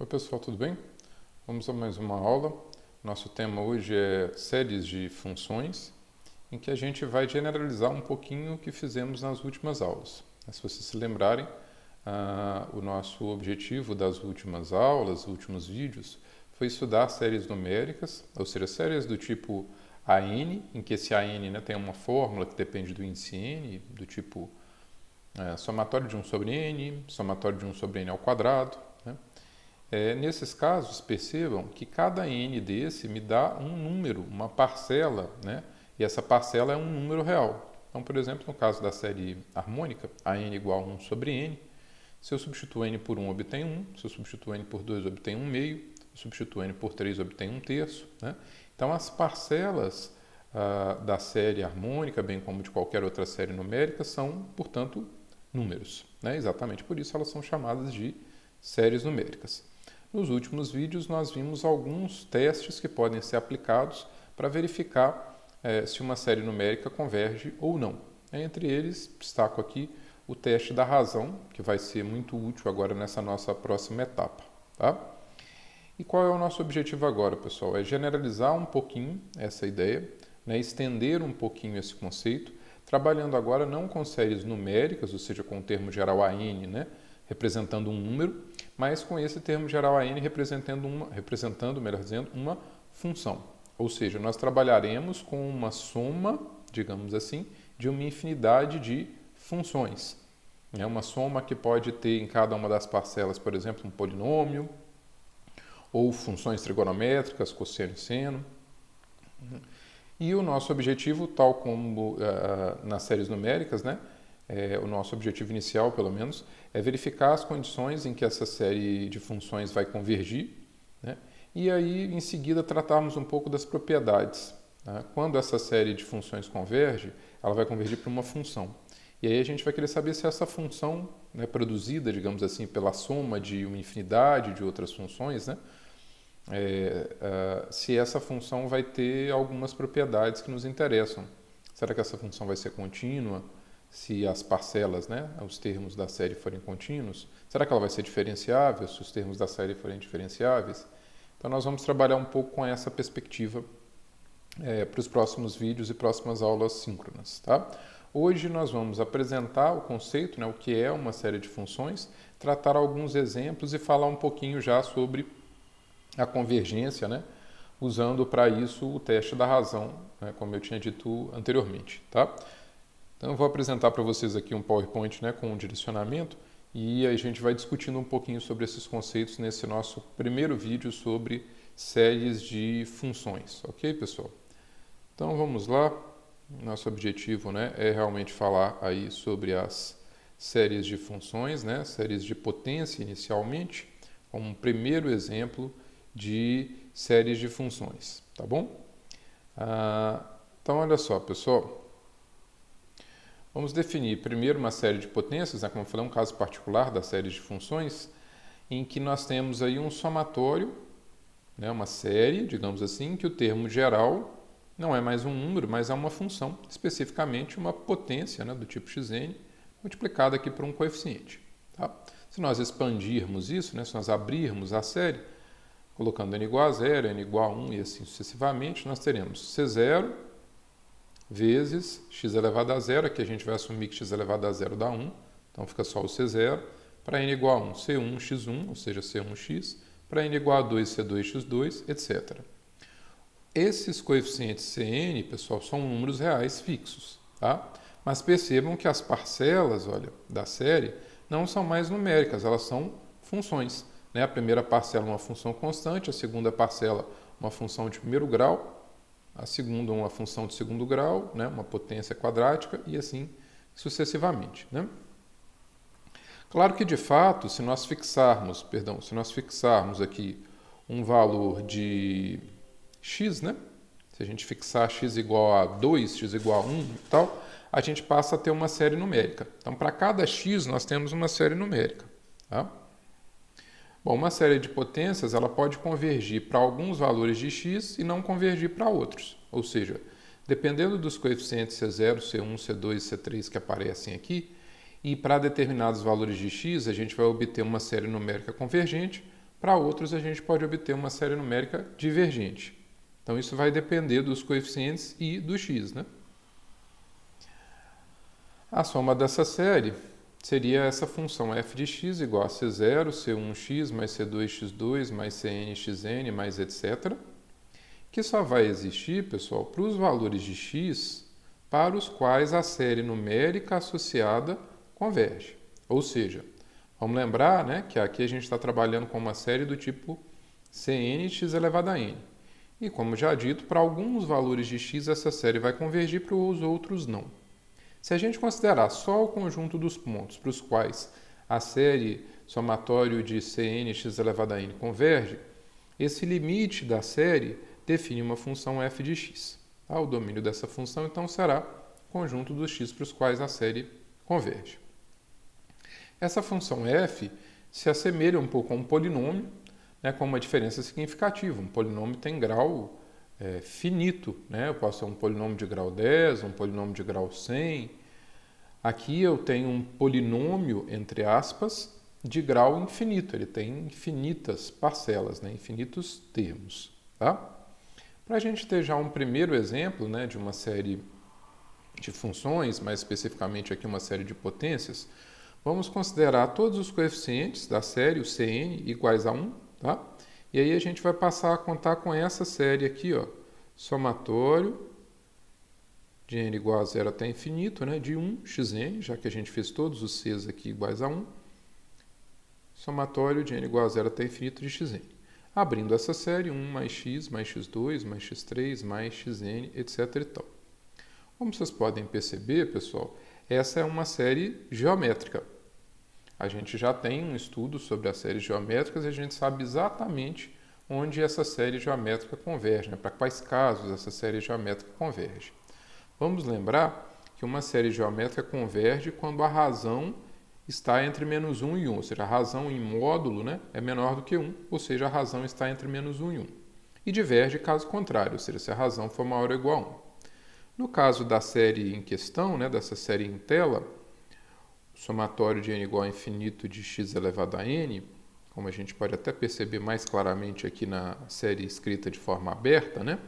Oi pessoal, tudo bem? Vamos a mais uma aula. Nosso tema hoje é séries de funções, em que a gente vai generalizar um pouquinho o que fizemos nas últimas aulas. Se vocês se lembrarem, o nosso objetivo das últimas aulas, últimos vídeos, foi estudar séries numéricas, ou seja, séries do tipo AN, em que esse AN, né, tem uma fórmula que depende do índice n, do tipo somatório de 1 sobre n, somatório de 1 sobre n ao quadrado. Né? Nesses casos, percebam que cada n desse me dá um número, uma parcela, né? E essa parcela é um número real. Então, por exemplo, no caso da série harmônica, a n igual a 1 sobre n, se eu substituo n por 1, obtenho 1, se eu substituo n por 2, obtenho 1 meio, se eu substituo n por 3, obtenho 1 terço. Né? Então, as parcelas da série harmônica, bem como de qualquer outra série numérica, são, portanto, números. Né? Exatamente por isso elas são chamadas de séries numéricas. Nos últimos vídeos, nós vimos alguns testes que podem ser aplicados para verificar se uma série numérica converge ou não. Entre eles, destaco aqui o teste da razão, que vai ser muito útil agora nessa nossa próxima etapa. Tá? E qual é o nosso objetivo agora, pessoal? É generalizar um pouquinho essa ideia, né? Estender um pouquinho esse conceito, trabalhando agora não com séries numéricas, ou seja, com o termo geral AN, né? Representando um número, mas com esse termo geral AN representando, melhor dizendo, uma função. Ou seja, nós trabalharemos com uma soma, digamos assim, de uma infinidade de funções. É uma soma que pode ter em cada uma das parcelas, por exemplo, um polinômio, ou funções trigonométricas, cosseno e seno. E o nosso objetivo, tal como nas séries numéricas, né? O nosso objetivo inicial, pelo menos, é verificar as condições em que essa série de funções vai convergir, né? E aí, em seguida, tratarmos um pouco das propriedades. Tá? Quando essa série de funções converge, ela vai convergir para uma função. E aí a gente vai querer saber se essa função, né, produzida, digamos assim, pela soma de uma infinidade de outras funções, né, se essa função vai ter algumas propriedades que nos interessam. Será que essa função vai ser contínua? Se as parcelas, né, os termos da série forem contínuos? Será que ela vai ser diferenciável se os termos da série forem diferenciáveis? Então nós vamos trabalhar um pouco com essa perspectiva para os próximos vídeos e próximas aulas síncronas. Tá? Hoje nós vamos apresentar o conceito, né, o que é uma série de funções, tratar alguns exemplos e falar um pouquinho já sobre a convergência, né, usando para isso o teste da razão, né, como eu tinha dito anteriormente. Tá? Então eu vou apresentar para vocês aqui um PowerPoint, né, com um direcionamento e a gente vai discutindo um pouquinho sobre esses conceitos nesse nosso primeiro vídeo sobre séries de funções. Ok, pessoal? Então vamos lá. Nosso objetivo, né, é realmente falar aí sobre as séries de funções, né, séries de potência inicialmente, como um primeiro exemplo de séries de funções. Tá bom? Então olha só, pessoal. Vamos definir primeiro uma série de potências, né, como eu falei, um caso particular das séries de funções, em que nós temos aí um somatório, né, uma série, digamos assim, que o termo geral não é mais um número, mas é uma função, especificamente uma potência, né, do tipo xn, multiplicada aqui por um coeficiente. Tá? Se nós expandirmos isso, né, se nós abrirmos a série, colocando n igual a 0, n igual a 1 e assim sucessivamente, nós teremos C0 vezes x elevado a 0, aqui a gente vai assumir que x elevado a 0 dá 1, então fica só o C0, para n igual a 1, C1x1, ou seja, C1x, para n igual a 2, C2x2, etc. Esses coeficientes Cn, pessoal, são números reais fixos, tá? Mas percebam que as parcelas, olha, da série não são mais numéricas, elas são funções. Né? A primeira parcela é uma função constante, a segunda parcela uma função de primeiro grau, a segunda uma função de segundo grau, né? Uma potência quadrática e assim sucessivamente. Né? Claro que, de fato, se nós fixarmos aqui um valor de x, né? Se a gente fixar x igual a 2, x igual a 1 e tal, a gente passa a ter uma série numérica. Então, para cada x, nós temos uma série numérica. Tá? Bom, uma série de potências ela pode convergir para alguns valores de x e não convergir para outros. Ou seja, dependendo dos coeficientes C0, C1, C2 e C3 que aparecem aqui, e para determinados valores de x, a gente vai obter uma série numérica convergente, Para outros, a gente pode obter uma série numérica divergente. Então, isso vai depender dos coeficientes e do x, né? A soma dessa série seria essa função f de x igual a c0, c1x mais c2x2 mais cnxn mais etc., que só vai existir, pessoal, para os valores de x para os quais a série numérica associada converge. Ou seja, vamos lembrar, né, que aqui a gente está trabalhando com uma série do tipo cnx elevado a n. E como já dito, para alguns valores de x essa série vai convergir, para os outros não. Se a gente considerar só o conjunto dos pontos para os quais a série somatório de cnx elevado a n converge, esse limite da série define uma função f de x. O domínio dessa função, então, será o conjunto dos x para os quais a série converge. Essa função f se assemelha um pouco a um polinômio, né, com uma diferença significativa. Um polinômio tem grau finito, né? Eu posso ter um polinômio de grau 10, um polinômio de grau 100. Aqui eu tenho um polinômio, entre aspas, de grau infinito. Ele tem infinitas parcelas, né? Infinitos termos. Tá? Para a gente ter já um primeiro exemplo, né, de uma série de funções, mais especificamente aqui uma série de potências, vamos considerar todos os coeficientes da série, o Cn, iguais a 1, tá? E aí a gente vai passar a contar com essa série aqui, ó, somatório de n igual a 0 até infinito, né, de 1xn, já que a gente fez todos os c's aqui iguais a 1, somatório de n igual a 0 até infinito de xn. Abrindo essa série, 1 mais x, mais x2, mais x3, mais xn, etc. e tal. Como vocês podem perceber, pessoal, essa é uma série geométrica. A gente já tem um estudo sobre as séries geométricas e a gente sabe exatamente onde essa série geométrica converge, né? Para quais casos essa série geométrica converge. Vamos lembrar que uma série geométrica converge quando a razão está entre menos 1 e 1, ou seja, a razão em módulo, né, é menor do que 1, ou seja, a razão está entre menos 1 e 1. E diverge caso contrário, ou seja, se a razão for maior ou igual a 1. No caso da série em questão, né, dessa série em tela, o somatório de n igual a infinito de x elevado a n, como a gente pode até perceber mais claramente aqui na série escrita de forma aberta, né,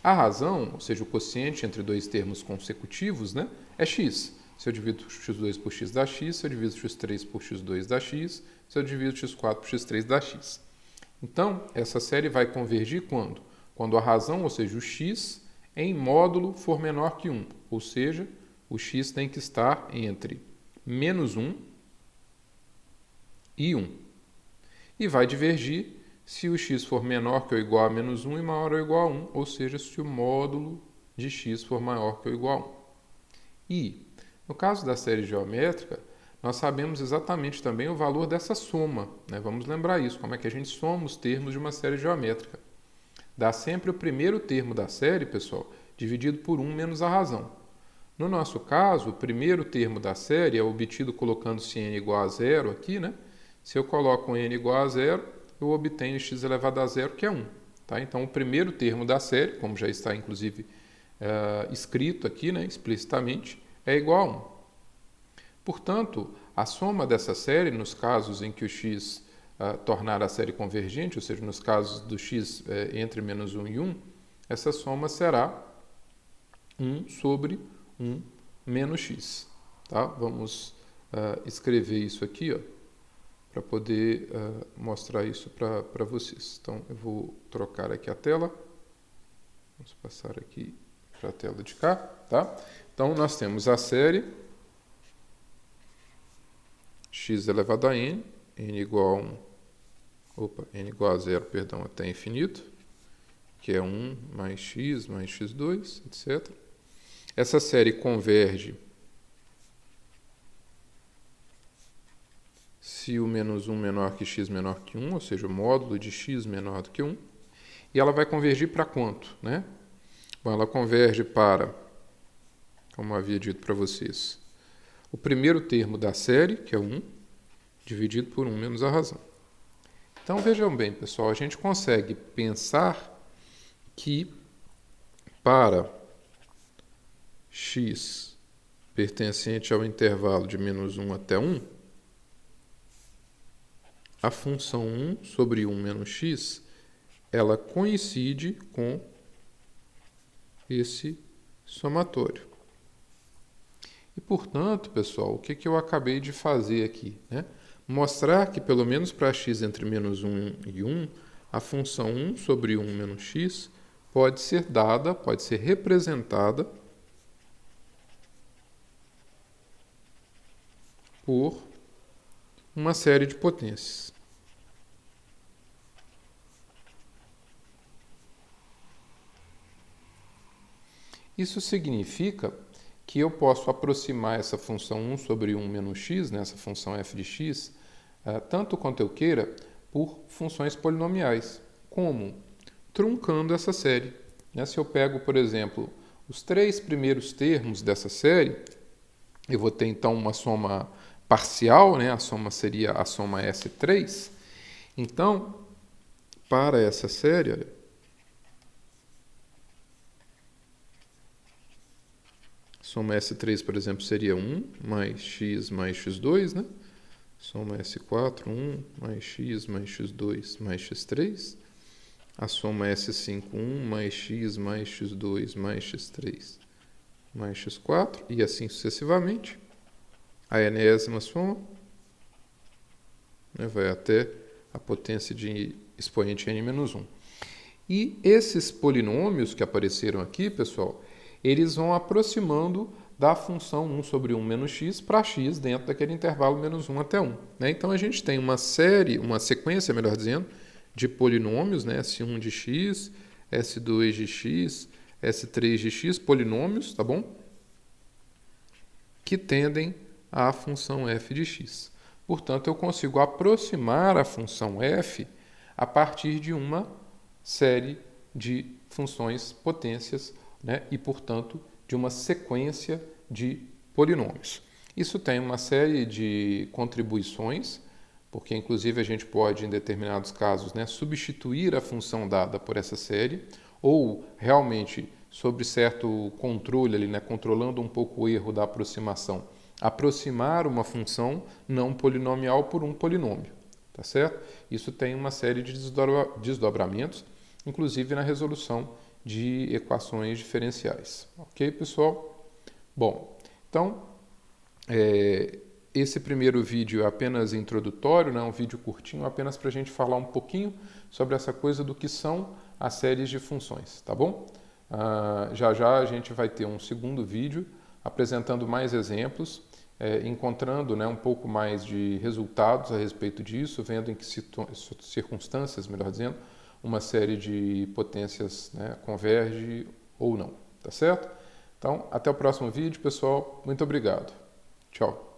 a razão, ou seja, o quociente entre dois termos consecutivos, né, é x. Se eu divido x2 por x dá x, se eu divido x3 por x2 dá x, se eu divido x4 por x3 dá x. Então, essa série vai convergir quando? Quando a razão, ou seja, o x, em módulo for menor que 1. Ou seja, o x tem que estar entre menos 1 e 1. E vai divergir se o x for menor que ou igual a menos 1 e maior ou igual a 1, ou seja, se o módulo de x for maior que ou igual a 1. E, no caso da série geométrica, nós sabemos exatamente também o valor dessa soma, né? Vamos lembrar isso, como é que a gente soma os termos de uma série geométrica. Dá sempre o primeiro termo da série, pessoal, dividido por 1 menos a razão. No nosso caso, o primeiro termo da série é obtido colocando-se n igual a 0 aqui, né? Se eu coloco n igual a 0, eu obtenho x elevado a 0, que é 1. Tá? Então, o primeiro termo da série, como já está inclusive escrito aqui, né, explicitamente, é igual a 1. Portanto, a soma dessa série, nos casos em que o x tornar a série convergente, ou seja, nos casos do x entre menos 1 e 1, essa soma será 1 sobre 1 menos x. Tá? Vamos escrever isso aqui, para poder mostrar isso para vocês. Então, eu vou trocar aqui a tela. Vamos passar aqui para a tela de cá. Tá? Então, nós temos a série x elevado a n, n igual a 0, perdão, até infinito, que é 1 mais x2, etc. Essa série converge se o menos 1 menor que x menor que 1, ou seja, o módulo de x menor do que 1. E ela vai convergir para quanto? Né? Bom, ela converge para, como eu havia dito para vocês, o primeiro termo da série, que é 1, dividido por 1 menos a razão. Então, vejam bem, pessoal, a gente consegue pensar que para x pertencente ao intervalo de menos 1 até 1, a função 1 sobre 1 menos x, ela coincide com esse somatório. E, portanto, pessoal, o que eu acabei de fazer aqui? Né? Mostrar que, pelo menos para x entre menos 1 e 1, a função 1 sobre 1 menos x pode ser dada, pode ser representada por uma série de potências. Isso significa que eu posso aproximar essa função 1 sobre 1 menos x, né, essa função f de x, tanto quanto eu queira, por funções polinomiais. Como? Truncando essa série. Né? Se eu pego, por exemplo, os 3 primeiros termos dessa série, eu vou ter então uma soma parcial, né? A soma seria a soma S3. Então, para essa série, olha, soma S3, por exemplo, seria 1 mais x2, né? Soma S4, 1 mais x2 mais x3. A soma S5, 1 mais x2 mais x3 mais x4, e assim sucessivamente. A enésima soma, né, vai até a potência de expoente n-1. E esses polinômios que apareceram aqui, pessoal, eles vão aproximando da função 1 sobre 1 menos x para x dentro daquele intervalo menos 1 até 1. Né? Então, a gente tem uma sequência, melhor dizendo, de polinômios, né? S1 de x, S2 de x, S3 de x, polinômios, tá bom? Que tendem à função f de x. Portanto, eu consigo aproximar a função f a partir de uma série de funções potências, né? E, portanto, de uma sequência de polinômios. Isso tem uma série de contribuições, porque inclusive a gente pode, em determinados casos, né, substituir a função dada por essa série, ou realmente, sob certo controle, ali, né, controlando um pouco o erro da aproximação, aproximar uma função não polinomial por um polinômio. Tá certo? Isso tem uma série de desdobramentos, inclusive na resolução de equações diferenciais. Ok, pessoal? Bom, então, esse primeiro vídeo é apenas introdutório, né? Um vídeo curtinho, apenas para a gente falar um pouquinho sobre essa coisa do que são as séries de funções, tá bom? Já já a gente vai ter um segundo vídeo apresentando mais exemplos, encontrando, né, um pouco mais de resultados a respeito disso, vendo em que circunstâncias, melhor dizendo, uma série de potências, né, converge ou não, tá certo? Então, até o próximo vídeo, pessoal. Muito obrigado. Tchau.